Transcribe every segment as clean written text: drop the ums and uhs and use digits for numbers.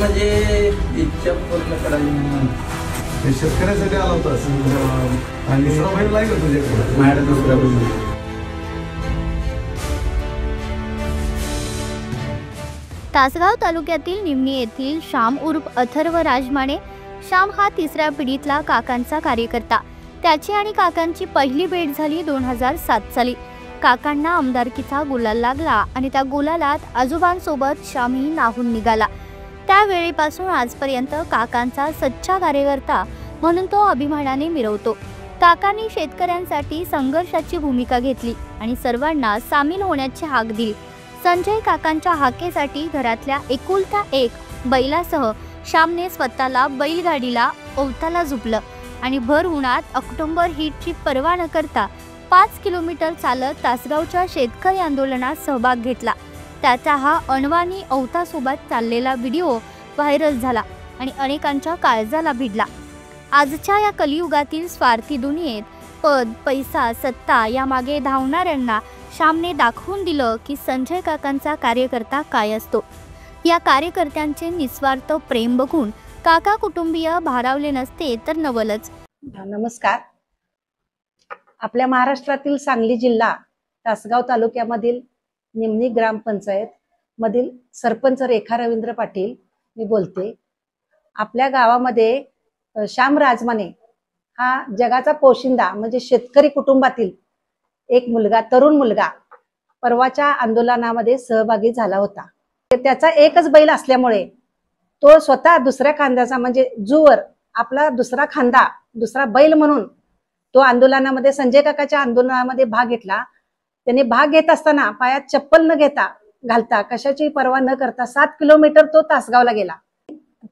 म्हणजे इच्छा पूर्ण करावी म्हणून ते शेतकऱ्यासाठी आला होता आणि दुसरा बैल नाही का तुझ्याकडे? माझ्याकडे दुसरा बैल. तासगाव तालुक्यातील निमणी येथील श्याम उर्फ अथर्व राजमाने. श्याम हा तिसऱ्या पिढीतला काकांचा कार्यकर्ता. त्याची आणि काकांची पहिली भेट झाली 2007 साली. काकांना आमदारकीचा गुलाल लागला आणि त्या गुलालात आजोबांसोबत श्यामही नाहून निघाला. त्यावेळेपासून आजपर्यंत काकांचा सच्चा कार्यकर्ता म्हणून तो अभिमानाने मिरवतो. काकांनी शेतकऱ्यांसाठी संघर्षाची भूमिका घेतली आणि सर्वांना सामील होण्याची हाक दिली. संजय काकांच्या हाकेसाठी घरातल्या एकुलता एक बैलासह श्यामने स्वतःला बैलगाडीला ओवताला झुपलं आणि भर उन्हात ऑक्टोबर हीटची पर्वा न करता 5 किलोमीटर चालत तासगावच्या शेतकरी आंदोलनात सहभाग घेतला. त्याचा हा अणवानी ओवतासोबत चाललेला व्हिडिओ व्हायरल झाला आणि अनेकांच्या काळजाला भिडला. आजच्या या कलियुगातील स्वार्थी दुनियेत पद, पैसा, सत्ता यामागे धावणाऱ्यांना श्यामने दाखवून दिलं की संजय काकांचा कार्यकर्ता काय असतो. या कार्यकर्त्यांचे निस्वार्थ प्रेम बघून काका कुटुंबीय भारावले नसते तर नवलच. नमस्कार. आपल्या महाराष्ट्रातील सांगली जिल्हा तासगाव तालुक्यामधील निमणी ग्रामपंचायत मधील सरपंच रेखा रवींद्र पाटील मी बोलते. आपल्या गावामध्ये श्याम राजमाने हा जगाचा पोशिंदा म्हणजे शेतकरी कुटुंबातील एक मुलगा, तरुण मुलगा परवाच्या आंदोलनामध्ये सहभागी झाला होता. त्याचा एकच बैल असल्यामुळे तो स्वतः दुसऱ्या खांद्याचा म्हणजे जूवर आपला दुसरा खांदा, दुसरा बैल म्हणून तो आंदोलनामध्ये, संजय काकाच्या आंदोलनामध्ये भाग घेतला. त्याने भाग घेत असताना पायात चप्पल न घालता कशाची पर्वा न करता 7 किलोमीटर तो तासगावला गेला.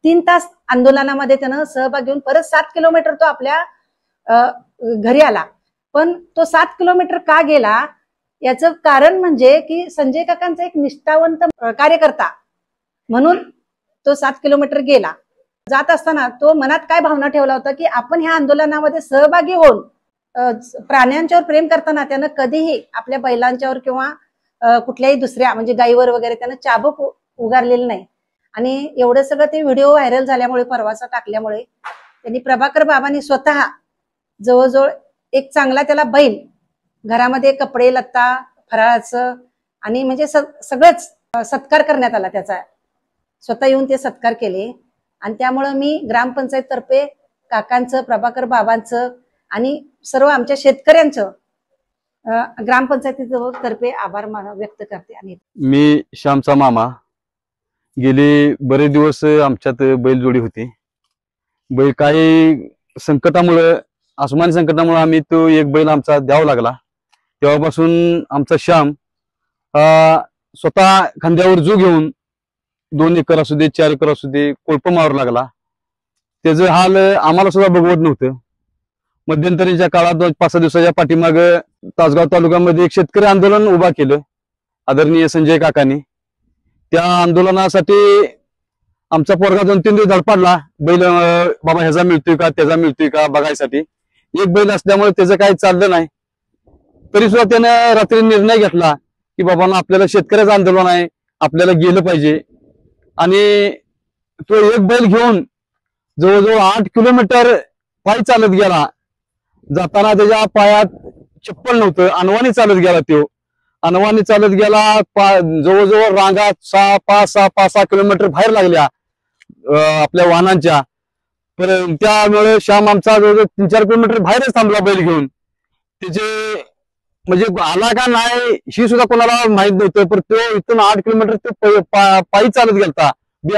3 तास आंदोलनामध्ये त्यानं सहभाग घेऊन परत 7 किलोमीटर तो आपल्या घरी आला. पण तो 7 किलोमीटर का गेला याचं कारण म्हणजे की संजय काकांचा एक निष्ठावंत कार्यकर्ता म्हणून तो 7 किलोमीटर गेला. जात असताना तो मनात काय भावना ठेवला होता की आपण ह्या आंदोलनामध्ये सहभागी होऊन प्राण्यांच्यावर प्रेम करताना त्यानं कधीही आपल्या बैलांच्यावर किंवा कुठल्याही दुसऱ्या म्हणजे गायीवर वगैरे त्यानं चाबूक उगारलेलं नाही. आणि एवढं सगळं ते व्हिडिओ व्हायरल झाल्यामुळे, परवाचा टाकल्यामुळे त्यांनी प्रभाकर बाबांनी स्वतः जवळजवळ एक चांगला त्याला बैल, घरामध्ये कपडे लत्ता, फराळाचं आणि म्हणजे सगळंच सत्कार करण्यात आला. त्याचा स्वतः येऊन ते सत्कार केले. आणि त्यामुळं मी ग्रामपंचायत तर्फे काकांचं, प्रभाकर बाबांचं आणि सर्व आमच्या शेतकऱ्यांचं ग्रामपंचायतीतर्फे आभार व्यक्त करते. आणि मी श्यामचा मामा. गेले बरेच दिवस आमच्यात बैलजोडी होती. बैल काही संकटामुळे, आसमानी संकटामुळे आम्ही तो एक बैल आमचा द्यावा लागला. तेव्हापासून आमचा श्याम स्वतः खांद्यावर जो घेऊन 2 एकर असू दे, 4 एकर असू दे, कोळप मारू लागला. त्याचं हाल आम्हाला सुद्धा बघवत नव्हतं. मध्यंतरीच्या काळात 5-6 दिवसाच्या पाठीमाग तासगाव तालुक्यामध्ये एक शेतकरी आंदोलन उभा केलं आदरणीय संजय काकांनी. त्या आंदोलनासाठी आमचा पोरगा 2-3 दिवस धडपडला. बैल बाबा ह्याचा मिळतोय का, त्याचा मिळतोय का बघायसाठी. एक बैल असल्यामुळे त्याचं काही चाललं नाही. तरी सुद्धा त्यानं रात्री निर्णय घेतला की बाबा आपल्याला शेतकऱ्याचं आंदोलन आहे, आपल्याला गेलं पाहिजे. आणि तो एक बैल घेऊन जवळजवळ 8 किलोमीटर पायी चालत गेला. जाताना त्याच्या पायात चप्पल नव्हतं, अनवाणी चालत गेला. तो अनवाणी चालत गेला. जवळजवळ रांगा 5-6 किलोमीटर बाहेर लागल्या आपल्या वाहनांच्या. पण त्यामुळे श्याम आमचा जवळजवळ 3-4 किलोमीटर बाहेरच थांबला बैल घेऊन. त्याचे म्हणजे आला का नाही ही सुद्धा कोणाला माहित नव्हतं. पण तो इथून 8 किलोमीटर तो पायी चालत गेलता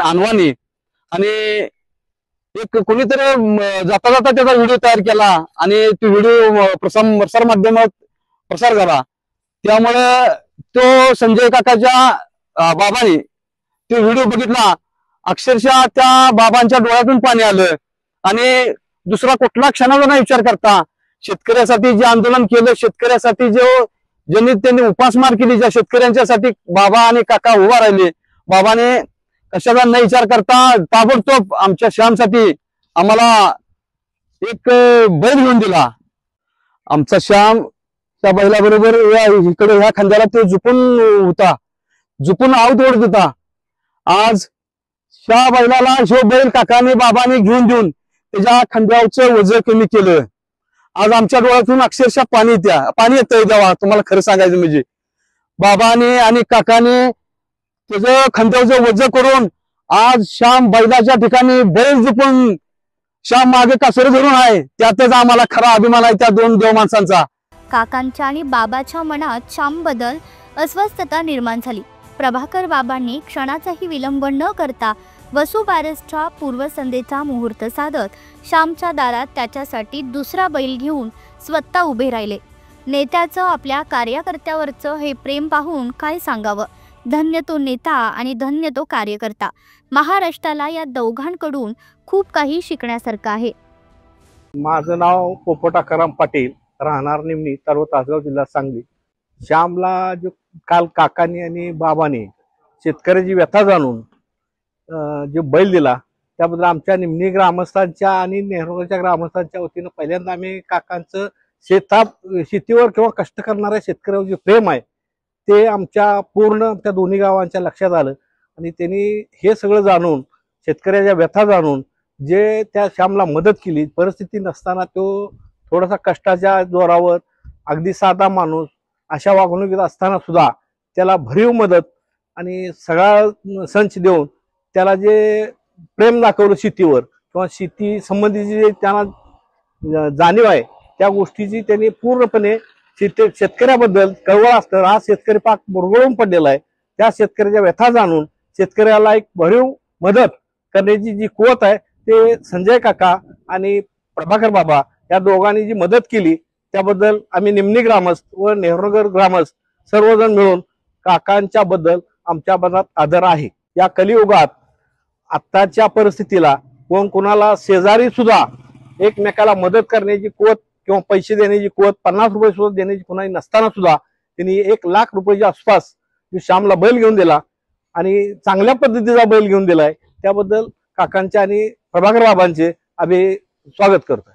अनवाणी. आणि एक कोणीतरी जाता जाता त्याचा व्हिडिओ तयार केला आणि तो व्हिडिओ प्रसार माध्यमात प्रसार झाला. त्यामुळे तो संजय काकाच्या बाबांनी तो व्हिडिओ बघितला. अक्षरशः त्या बाबांच्या डोळ्यातून पाणी आलं. आणि दुसरा कुठला क्षणाचा नाही विचार करता शेतकऱ्यासाठी जे आंदोलन केलं, शेतकऱ्यासाठी ज्यांनी त्यांनी उपासमार केली, ज्या शेतकऱ्यांच्यासाठी बाबा आणि काका उभा राहिले, बाबाने कशाचा न विचार करता ताबडतोब आमच्या श्यामसाठी आम्हाला एक बैल घेऊन दिला. आमचा श्याम त्या बैलाबरोबर इकडे ह्या खांद्याला तो झुपून होता, झुपून आऊत ओढत होता. आज त्या बैलाला जो बैल काकाने बाबाने घेऊन देऊन त्याच्या खांद्यावरचं वजन कमी केलं. आज आमच्या डोळ्यातून अक्षरशः पाणी येतंय देवा, तुम्हाला खरं सांगायचं म्हणजे बाबाने आणि काकाने त्याचं खांद्यावरचं वजन करून आज श्याम बैलाच्या ठिकाणी बैल जपून श्याम मागे कासर धरून आहे. त्यातच आम्हाला खरा अभिमान आहे त्या दोन देव माणसांचा. काकांच्या आणि बाबाच्या मनात श्यामबद्दल अस्वस्थता निर्माण झाली. प्रभाकर बाबांनी क्षणाचाही विलंब न करता वसुबारसच्या पूर्वसंध्येचा मुहूर्त साधत श्यामच्या दारात त्याच्यासाठी दुसरा बैल घेऊन स्वतः उभे राहिले. नेत्याचं आपल्या कार्यकर्त्यावरचं हे प्रेम पाहून काय सांगावं. धन्य तो नेता आणि धन्य तो कार्यकर्ता. महाराष्ट्राला या दोघांकडून खूप काही शिकण्यासारखं आहे. माझं नाव पोपट आकाराम पाटील, राहणार निमणी, तालुका तासगाव, जिल्हा सांगली. श्यामला जो काल काकांनी आणि बाबांनी शेतकऱ्याची व्यथा जाणून जो बैल दिला त्याबद्दल आमच्या निमणी ग्रामस्थांच्या आणि नेहरूच्या ग्रामस्थांच्या वतीनं पहिल्यांदा आम्ही काकांचं शेतीवर किंवा कष्ट करणाऱ्या शेतकऱ्यावर जे प्रेम आहे ते आमच्या पूर्ण त्या दोन्ही गावांच्या लक्षात आलं. आणि त्यांनी हे सगळं जाणून शेतकऱ्याच्या व्यथा जाणून जे त्या श्यामला मदत केली. परिस्थिती नसताना तो थोडासा कष्टाच्या जोरावर अगदी साधा माणूस अशा वागणुकीत असताना सुद्धा त्याला भरीव मदत आणि सगळा संच देऊन त्याला जे प्रेम दाखवलं शेतीवर किंवा शेती संबंधीची जे त्यांना जाणीव आहे त्या गोष्टीची त्यांनी पूर्णपणे शेतकऱ्याबद्दल कळवळ असतं. हा शेतकरी पाक बुरगळून पडलेला आहे. त्या शेतकऱ्याच्या व्यथा जाणून शेतकऱ्याला एक भरीव मदत करण्याची जी कुवत आहे ते संजय काका आणि प्रभाकर बाबा या दोघांनी जी मदत केली त्याबद्दल आम्ही निमणी ग्रामस्थ व नेहरूनगर ग्रामस्थ सर्वजण मिळून काकांच्या बद्दल आमच्या मनात आदर आहे. या कलियुगात आत्ताच्या परिस्थितीला कोणाला शेजारी सुद्धा एकमेकाला मदत करण्याची कुवत किंवा पैसे देण्याची कुवत 50 रुपये सुद्धा देण्याची कुणाही नसताना सुद्धा त्यांनी 1 लाख रुपयाच्या आसपास जो श्यामला बैल घेऊन दिला आणि चांगल्या पद्धतीचा बैल घेऊन दिलाय त्याबद्दल काकांच्या आणि प्रभाकर बाबांचे आम्ही स्वागत करतोय.